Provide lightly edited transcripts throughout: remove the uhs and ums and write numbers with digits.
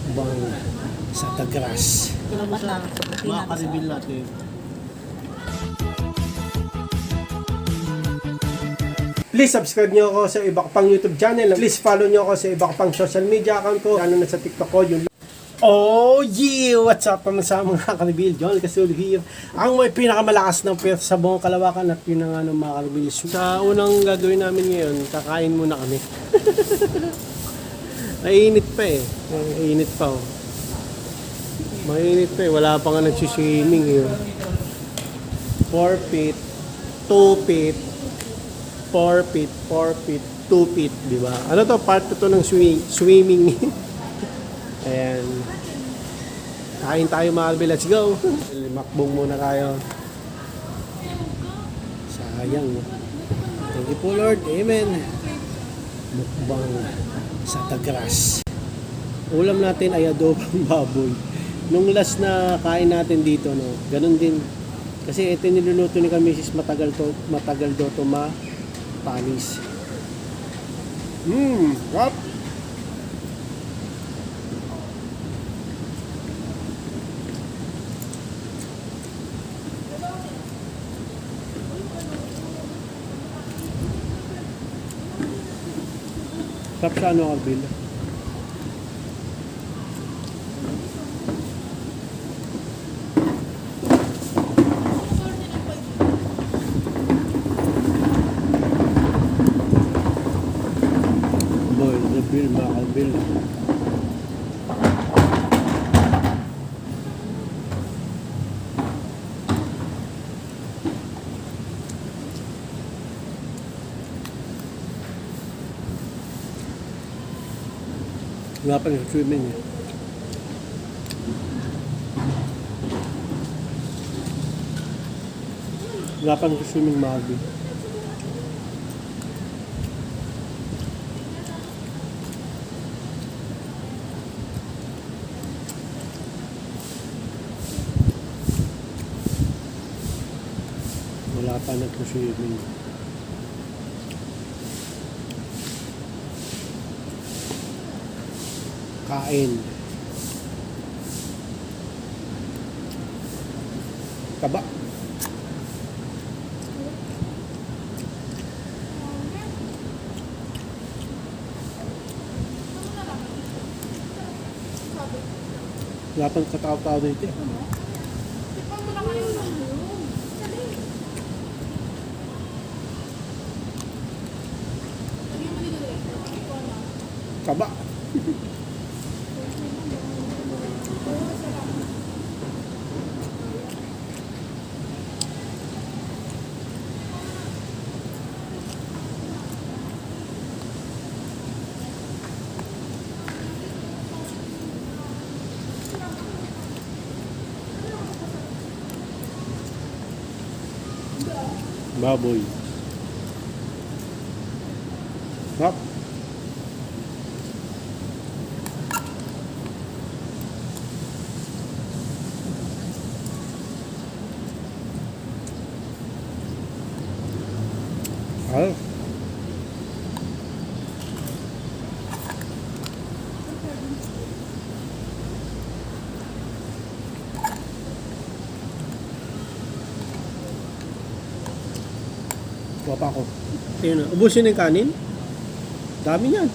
Mukbang sa Tagras. Makaka-reveal natin. Please subscribe nyo ako sa iba ko pang YouTube channel. Please follow nyo ako sa iba ko pang social media account ko. Lalo na sa TikTok ko. Yung oh yeah! What's up sa mga ka-reveal? John Casulo here. Ang may pinakamalakas ng pwersa sa buong Kalawakan at yun ang mga ka-reveal. Sa unang gagawin namin ngayon, kakain muna kami. Mainit pa eh. Mainit pa oh. Mainit pa eh. Wala pa nga nagsiswimming eh. 4 feet, 2 feet, 4 feet, 4 feet, 2 feet, di ba? Ano to? Part to ng swimming. Ayan. Kain tayo mga kalbi. Let's go. Makbong muna tayo. Sayang. Thank you po Lord. Amen. Mukbang sa Tagras. Ulam natin ay adobong baboy. Nung last na kain natin dito, no, ganun din. Kasi ito niluluto ni Mrs. matagal daw to panis. Rap. Sarap sa ano, Albil? Boy, Albil, mga Albil. Wala pa ng swimming eh. Wala pa ng swimming mga Albil. Wala pa nag-swimming. Kain. Taba. Wala pang katao-tao dito eh. Taba. Baboy. Hop. Ah. Wapa ko. Tingnan, ubusin yung kanin. Dami niyan.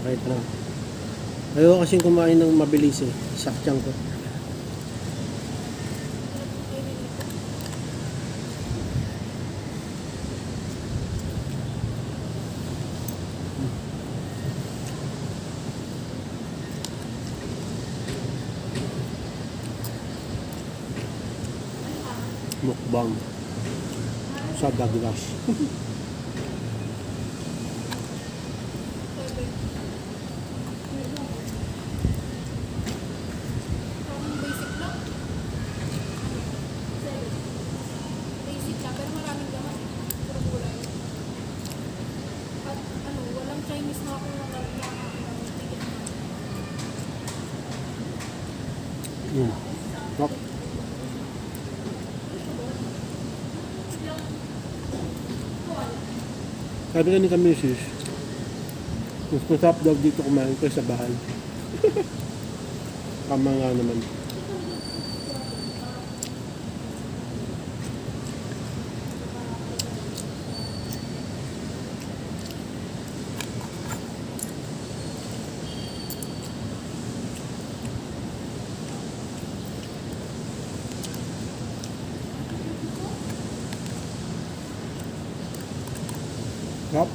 Okay lang. Ayaw kasing kumain ng mabilis eh. Sakyang ko. Mukbang sa Tagras. Hop. Sabi ka ni Mrs. Mas masarap daw dito kumain ko sa bahay. Tama nga naman. Sarap.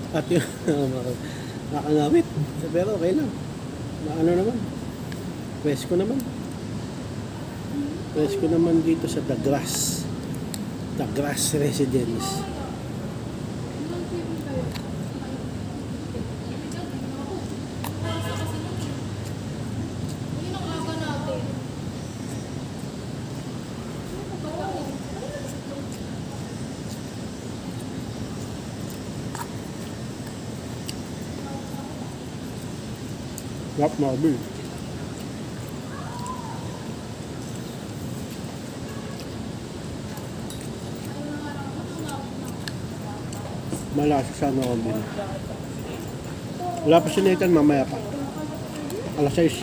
At yun, nakangawit. Pero okay lang. Ano naman? Presko naman. Presko naman dito sa The Grass. The Grass Residence. Sarap marble. Malasa sa marble. Wala pa si Nathan, mamaya pa. Alas 6.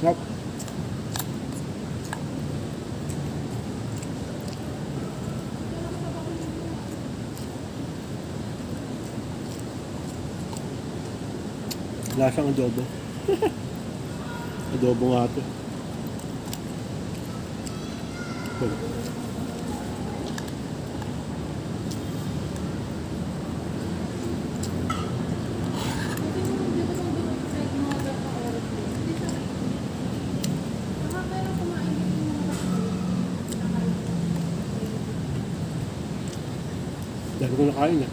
Sarap. Lasang adobo. Adobo nga ito. Dahil ko nakain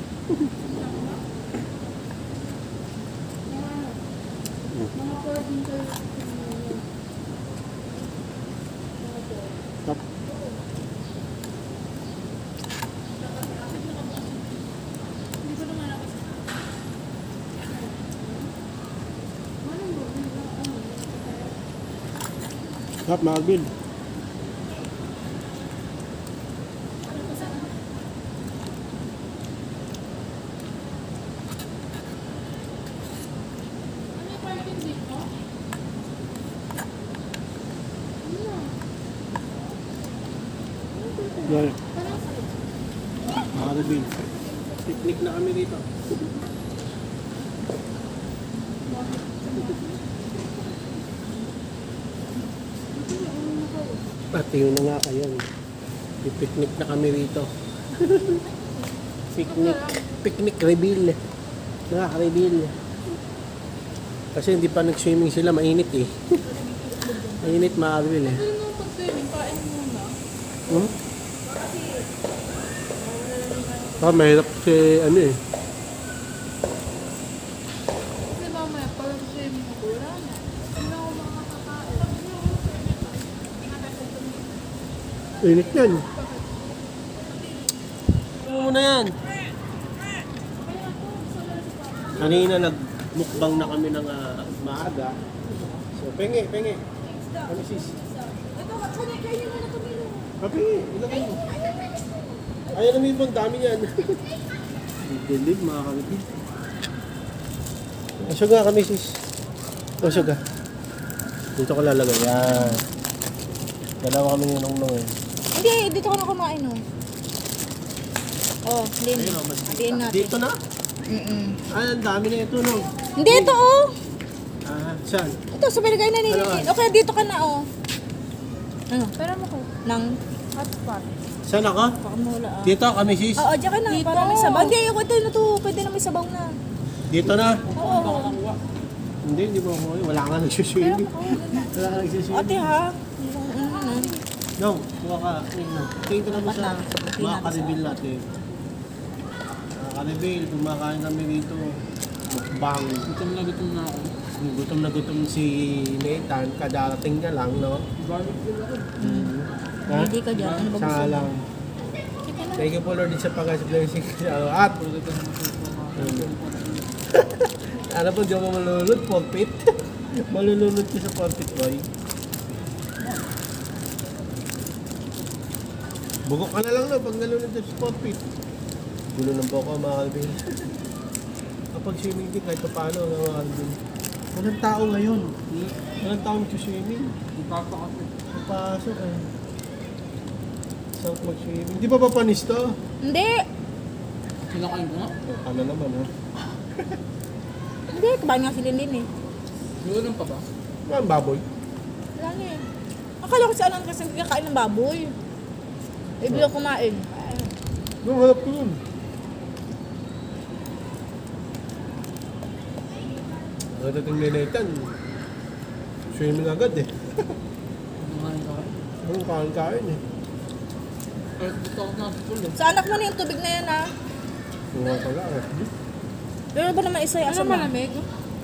Stop. Stop, Marvin. Yan. Marvin. Picnic na kami dito. Pati yun na nga kayo. Picnic na kami rito. Picnic reveal. Nakaka-reveal. Kasi hindi pa nag-swimming sila, mainit eh. Mainit, Marvin eh. Mahirap si ano eh. Kasi mamaya, pag swimming ako, wala na. Hindi na ako makakakain. Init yan. Ano mo na yan? Kanina nagmukbang na kami ng maaga. So, penge. Ano sis? Ito, katsuni, kayo mo na tumilo. Penge, ilagay mo. Ayan naman yung dami yan. Dilig, mga kapitid. Usog nga kami sis. Usog ka. Dito ko lalagay. Yan. Dalawa kami ninong-nong eh. Hindi, dito ka na kumain, oh. Oh, din. Din natin. Dito na? Ay, ang dami na ito, no? Hindi, ito, oh. Saan? Ito, sa binigay na ni Ano? Okay, dito ka na, oh. Ano? Pero mo ko, Nang, hotspot. Saan ako? baka mawala, ah. Dito kami sis. Oo, dyan ka na. Dito. Para may sabaw. Hindi, ayoko ito na to. Pwede na may sabaw na. Dito na? Oo. Hindi mo ako. Wala nga nagsuswimming. Wala nga nagsuswimming. Ate, ha? No, kuha ka. Tingin na Dapat mo sa lang. mga karibil natin. Aribel, kumakain kami dito. Mukbang. Gutom na ako. Gutom na gutom si Nathan. Kadarating niya lang, no? Garlic din ako. Ha? Hindi ka dyan. Ano ba gusto Siya mo? lang. Sige na. Thank you po Lord sa pag-blessing. At, ano po, di ako malulunod, forfeit. Malulunod ko sa forfeit, boy. Bugok ka na lang no, pag nalunod sa forfeit. Gulo ng boko, mga Calvin. Kapag swimming din, kahit pa paano, mga Calvin. Walang tao ngayon. Walang tao mag-swimming. Ipapakasip. Napasok eh. Saan mag-swimming? Di ba papanis to? Hindi. Sinakain ko nga. Ano naman ha? Hindi. Kumain nga si Linlin eh. Meron pa ba? Ano baboy? Wala na eh. Akala ko si Alan kasi hindi kakain ng baboy. Ibig ako kumain. Ay. Yung harap ko yun. Nagdating ni Nathan, swimming agad eh. Kumain ka. Anong kain-kain eh. Kahit gusto ako na sa pool eh. Sa anak mo na yung tubig na yan ha. Bunga pala eh. Pero ba naman isa yung Ano asa na? malamig?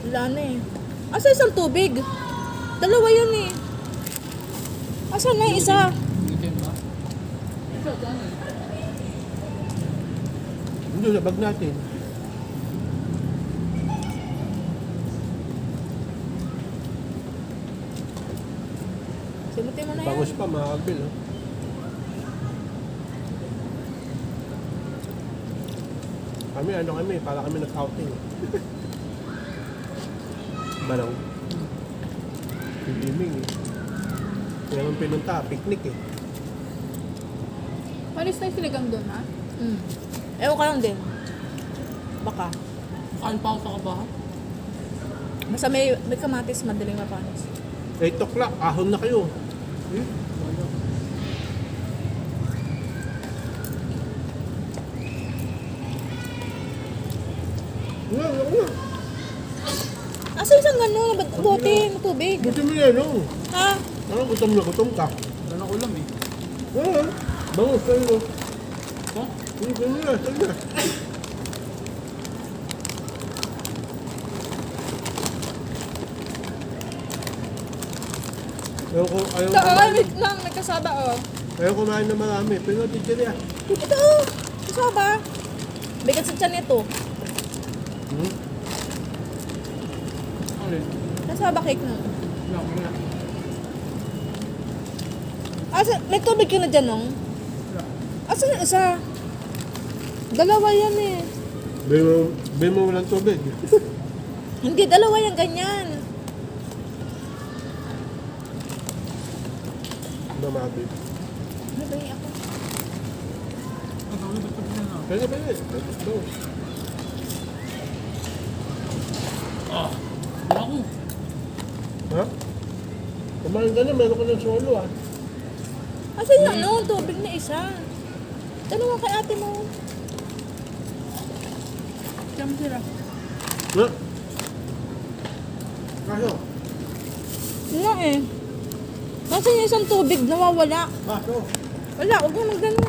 Wala na eh. Asa isang tubig? Dalawa yun eh. Asa na yung isa? Weekend ba? Isa dyan eh. Hindi, sa bag natin. Simutin mo na yan. Bangus pa, mga Calvin oh. Kami, ano kami, para kami nag-outing. Balaw. Swimming eh. Kaya nung pinunta, picnic eh. Malis na yung sinigang doon ha? Ewan ka lang din. Baka. Kain pa ako sa kabahan. Basta may kamatis, madaling mapanis. 8 o'clock, ahon na kayo. Nga. Asa isang gano'n? Ba't bote ng tubig? Gutom mo yan, oh. Ha? Parang gutom na gutom ka. Wala na ulam eh. Oo, bangus kayo. Ito? Hindi na, saan na? Ayaw Ay, wait lang. May kasaba oh. ayaw kumain na marami. Pero teacher yan. Ito oh. Kasaba. Bigat sa tiyan ito. Alin? Kasaba cake na. Wala ko na. Asa, may tubig ka na dyan, nung? Wala. Asa yung isa? Dalawa yan eh. Bay mo walang tubig. Hindi, dalawa yan ganyan. Mamati. Ano ba yung ako? Ang dami ba't pag na? Pwede. Let's go. Ah! Wala ko. Ha? Kumain ka na, meron ka ng solo ah. Asa yung ano, tubig na isa. Dalawa kay ate mo. Siyam sila. Ha? Kaso? Nga eh. Kasi yung isang tubig nawawala. Kaso? Wala, huwag mo magdala.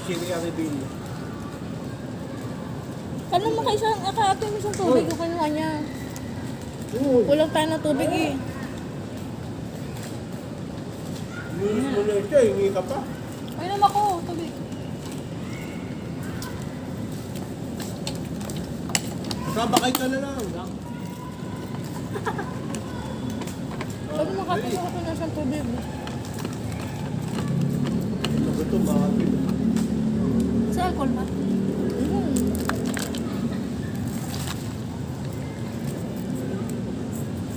Chili Aribel. Kano mo kay ate mo isang tubig, yung kinuha niya. Oo. Kulang tayo ng tubig eh. Nilis mo na siya, hingi ka pa. Ay naman ako, tabi. Sabakay ka na lang. Kano mo kasi mo ko na isang tubig. Ito, makati. Sa alcohol ba?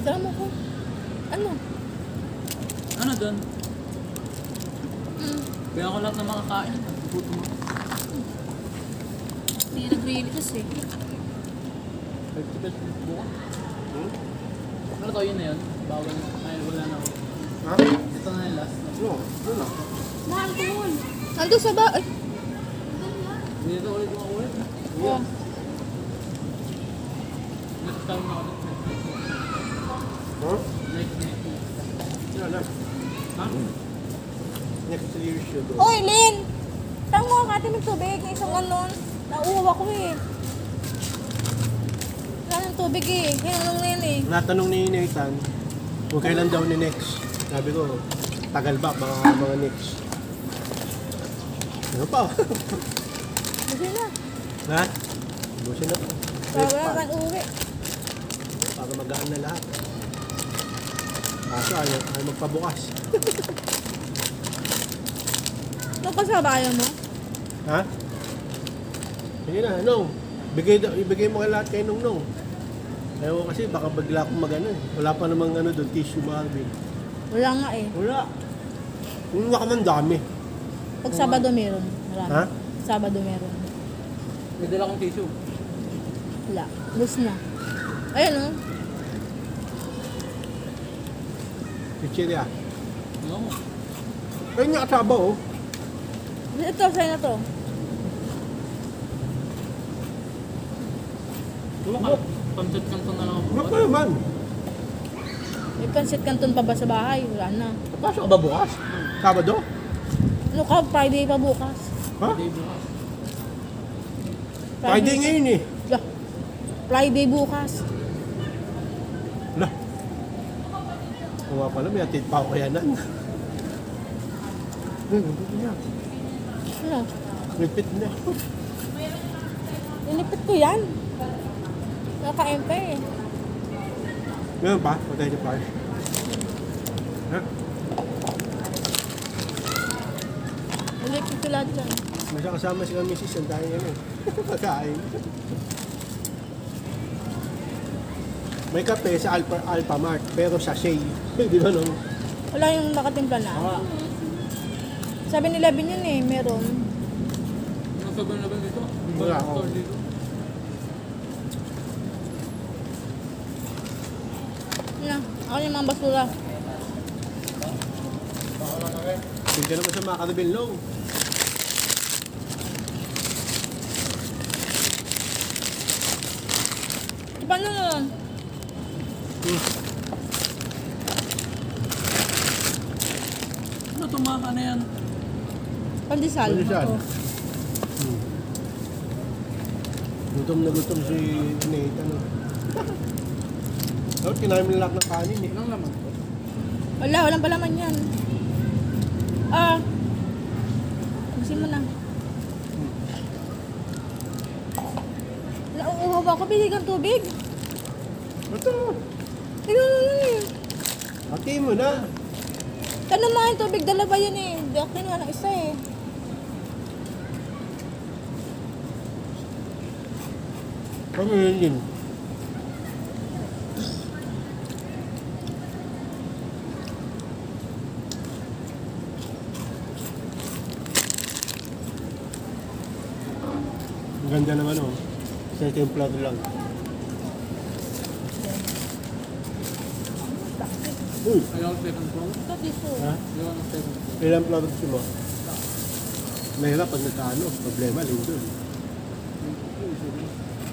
Tara mo ko. Ano? Ano doon? Kaya ako lahat na makakain. Puto mo. Hindi nag-release eh. 50 pesos buka. Ano to yun na yun? Bawal na. Ay, wala na ako. Ha? Ito na yung last. No, wala. Mahal ko yun. Ando sa ba? Ay. Dito ulit mga ulit. Oh. Next time na ulit. Ha? Next year should go. Oy, Lin! Tang mo ka ng tubig. Ng isang ganon. Nauuwa ko eh. Wala ng tubig eh. Hinanong na yan eh. Natanong ni Nathan, kung kailan daw ni next. Sabi ko, tagal ba mga next? Ano pa? Busi na. Ha? Busin na pa. Wala kang uwi. Para magaan na lahat. Kaso ayaw magpabukas. Nung kasabayan mo? Ha? Sige na, Nong. Ibigay mo kay lahat kay Nong. Ayaw kasi baka bagla akong magano eh. Wala pa namang doon, tissue Marvin. Wala nga eh. Wala. Kung ka man dami. Pag Sabado meron. Marami. Ha? Sabado meron. May dala kong tissue. Wala. Lus na. Ayun oh. Chichirya. Ano? Ayun nga kasaba oh. Ito, sa'yo na to. Wala ka. Pancit kanton na lang ako. Ano pa naman? May pansit canton pa ba sa bahay? Wala na. Pasok ka ba bukas? Sabado? Ano ka? Friday pa bukas. Ha? Day bukas. Friday ngayon eh. Lah. Friday bukas. Lah. Kung nga pala, may atid pa ako kaya nan. Ano? Repeat na. Inipit ko yan. Nakain pa eh. Ngayon pa? Patay niya pa. Ha? Inipit ko lahat yan. May kasama si Mrs. Ang tayo yan eh. Pagkain. May kape sa Alphamart, pero sachet. Di ba no? Wala yung nakatimpla na. Wala. 7-Eleven yun eh, meron. Ang sabi na ba dito? Wala ako. Store dito. Yan. Ako yung mga basura. Hindi naman sa mga karabil, no? Paano nun? Ano tumaka na yan? Pandesal. Pandesal. Oo. Gutom na gutom si Nathan. No? Dapat kinain mo lahat ng kanin eh. Ilang laman to? Wala, walang palaman yan. Busin mo na. Nauuhaw ako, bigay kang tubig. Ito. Tignan mo yun eh. Hati mo na. Tanong mo yung tubig, dalawa yun eh. Hindi ako kinuha ng isa eh. Ano yun yun? Ang ganda naman oh. Sa templado lang. Uy! Ayaw ang second floor? Ito dito. Ha? Ayaw ang second floor. Ilang products mo? Mahirap pag nagkaano. Problema, lindol.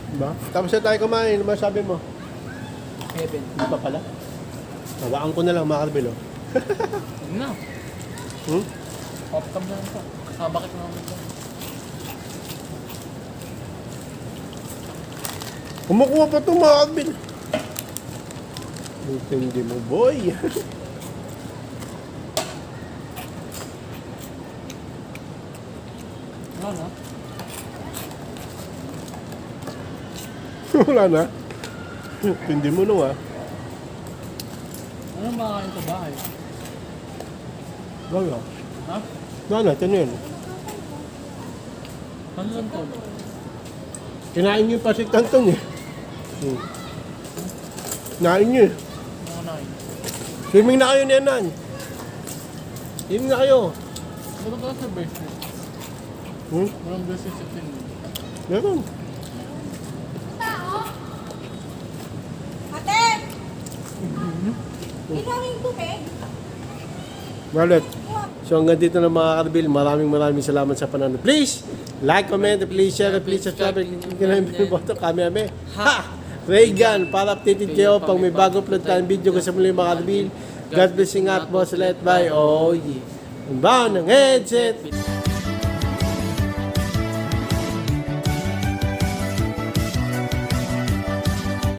Diba? Tapos na tayo kumain. Ano masabi mo? Heaven. Hindi pa pala. Hawaan ko na lang mga karbilo. Huwag na. Hmm? Off-cam na lang ito. Bakit naman ito? Kumukuha pa ito mga karbilo. Hindi mo boy. Wala na. Wala na. Hindi mo nung ah. Ano makakain sa bahay? Wala. Ha? Wala, ito na yun. Ano lang to? Kinain niyo pa si Canton eh. Kinain niyo eh. Ano na yun? Swimming na kayo Nenan. Swimming na kayo. Ano ba sa birthday? Walang birthday sa September. Meron. Ate! Inawing tubig? Wallet. So hanggang dito na mga karbil. Maraming salamat sa panonood. Please, like, comment, please share, please subscribe. Kinahin mo ito. Kami. Ha! Reagan, para updated kayo pag may bago upload tayong video ko sa muli mga karbil. God blessing at boss let by. Oh yeah. Ang baon ng headset.